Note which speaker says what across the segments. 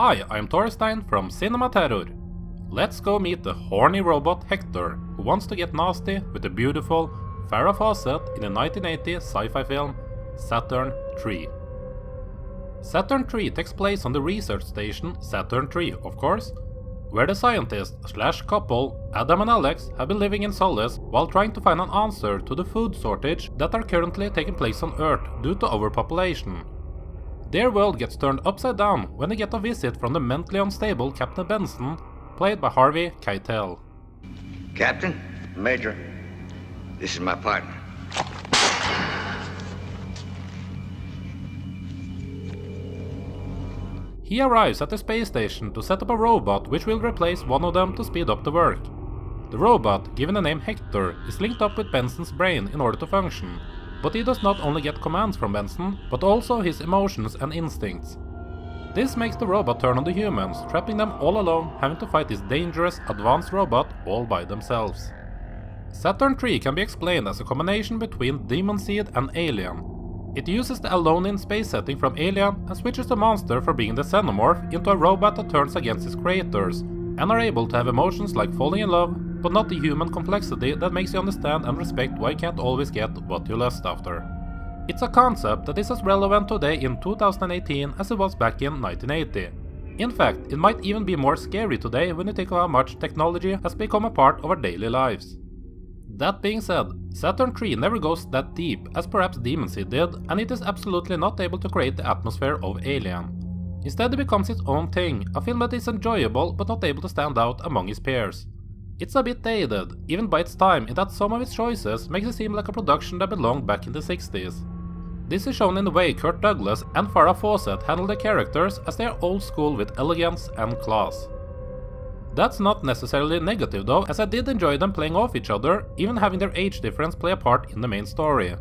Speaker 1: Hi, I'm Torstein from Cinema Terror. Let's go meet the horny robot Hector, who wants to get nasty with the beautiful Farrah Fawcett in the 1980 sci-fi film Saturn III. Saturn III takes place on the research station Saturn III, of course, where the scientist/couple Adam and Alex have been living in solace while trying to find an answer to the food shortage that are currently taking place on Earth due to overpopulation. Their world gets turned upside down when they get a visit from the mentally unstable Captain Benson, played by Harvey Keitel.
Speaker 2: Captain, Major, this is my partner.
Speaker 1: He arrives at the space station to set up a robot which will replace one of them to speed up the work. The robot, given the name Hector, is linked up with Benson's brain in order to function, but he does not only get commands from Benson, but also his emotions and instincts. This makes the robot turn on the humans, trapping them all alone, having to fight this dangerous, advanced robot all by themselves. Saturn III can be explained as a combination between Demon Seed and Alien. It uses the Alone in Space setting from Alien and switches the monster from being the xenomorph into a robot that turns against its creators, and are able to have emotions like falling in love, but not the human complexity that makes you understand and respect why you can't always get what you lust after. It's a concept that is as relevant today in 2018 as it was back in 1980. In fact, it might even be more scary today when you think of how much technology has become a part of our daily lives. That being said, Saturn III never goes that deep as perhaps Demon Seed did, and it is absolutely not able to create the atmosphere of Alien. Instead it becomes its own thing, a film that is enjoyable but not able to stand out among its peers. It's a bit dated, even by its time, in that some of its choices makes it seem like a production that belonged back in the 60s. This is shown in the way Kirk Douglas and Farrah Fawcett handle their characters, as they are old school with elegance and class. That's not necessarily negative though, as I did enjoy them playing off each other, even having their age difference play a part in the main story.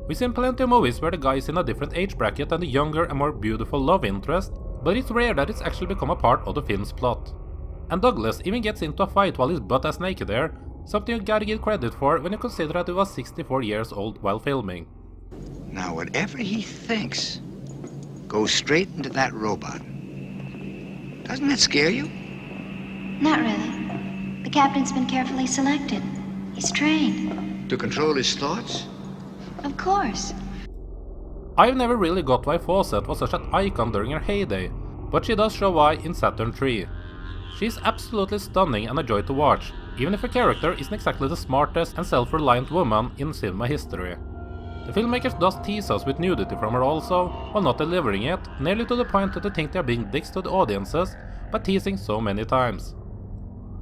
Speaker 1: We've seen plenty of movies where the guy is in a different age bracket than the younger and more beautiful love interest, but it's rare that it's actually become a part of the film's plot. And Douglas even gets into a fight while he's butt-ass naked there, something you gotta give credit for when you consider that he was 64 years old while filming.
Speaker 2: Now, whatever he thinks goes straight into that robot. Doesn't that scare you?
Speaker 3: Not really. The captain's been carefully selected. He's trained.
Speaker 2: To control his thoughts?
Speaker 3: Of course.
Speaker 1: I've never really got why Fawcett was such an icon during her heyday, but she does show why in Saturn III. She's absolutely stunning and a joy to watch, even if her character isn't exactly the smartest and self-reliant woman in cinema history. The filmmakers does tease us with nudity from her also, while not delivering it, nearly to the point that they think they are being dicks to the audiences by teasing so many times.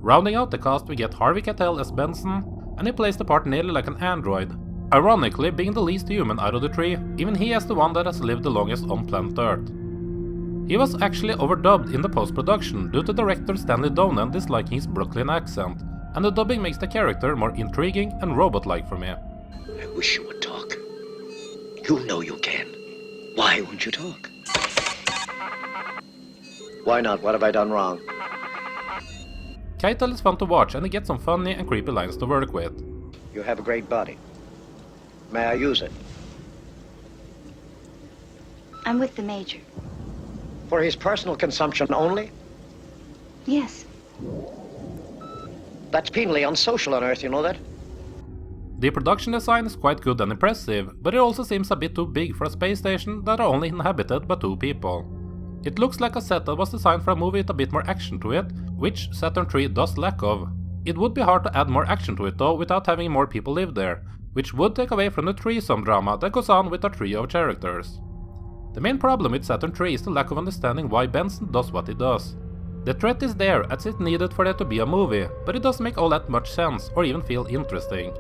Speaker 1: Rounding out the cast, we get Harvey Keitel as Benson, and he plays the part nearly like an android, ironically being the least human out of the three, even he as the one that has lived the longest on planet Earth. He was actually overdubbed in the post-production due to director Stanley Donen disliking his Brooklyn accent, and the dubbing makes the character more intriguing and robot-like for me.
Speaker 4: I wish you would talk. You know you can. Why won't you talk? Why not? What have I done wrong?
Speaker 1: Keitel is fun to watch, and he gets some funny and creepy lines to work with.
Speaker 4: You have a great body. May I use it?
Speaker 3: I'm with the Major.
Speaker 4: For his personal consumption only?
Speaker 3: Yes.
Speaker 4: That's penally unsocial on Earth, you know that?
Speaker 1: The production design is quite good and impressive, but it also seems a bit too big for a space station that are only inhabited by 2 people. It looks like a set that was designed for a movie with a bit more action to it, which Saturn III does lack of. It would be hard to add more action to it though without having more people live there, which would take away from the threesome drama that goes on with a trio of characters. The main problem with Saturn III is the lack of understanding why Benson does what he does. The threat is there as it's needed for there to be a movie, but it doesn't make all that much sense or even feel interesting.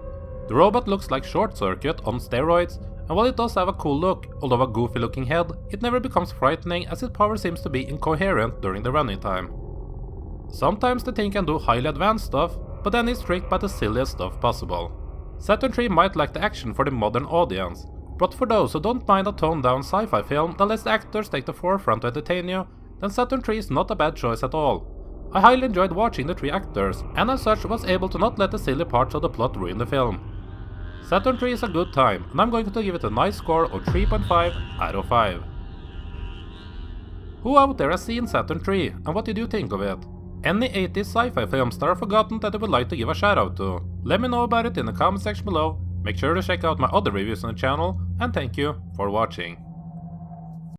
Speaker 1: The robot looks like Short Circuit on steroids, and while it does have a cool look, although a goofy looking head, it never becomes frightening as its power seems to be incoherent during the running time. Sometimes the thing can do highly advanced stuff, but then it's tricked by the silliest stuff possible. Saturn III might lack the action for the modern audience, but for those who don't mind a toned down sci-fi film that lets the actors take the forefront to entertain you, then Saturn III is not a bad choice at all. I highly enjoyed watching the 3 actors, and as such was able to not let the silly parts of the plot ruin the film. Saturn III is a good time, and I'm going to give it a nice score of 3.5 out of 5. Who out there has seen Saturn 3 and what did you think of it? Any 80s sci-fi film and what did you think of it? Any 80s sci-fi films that are forgotten that you would like to give a shout out to? Let me know about it in the comment section below. Make sure to check out my other reviews on the channel, and thank you for watching.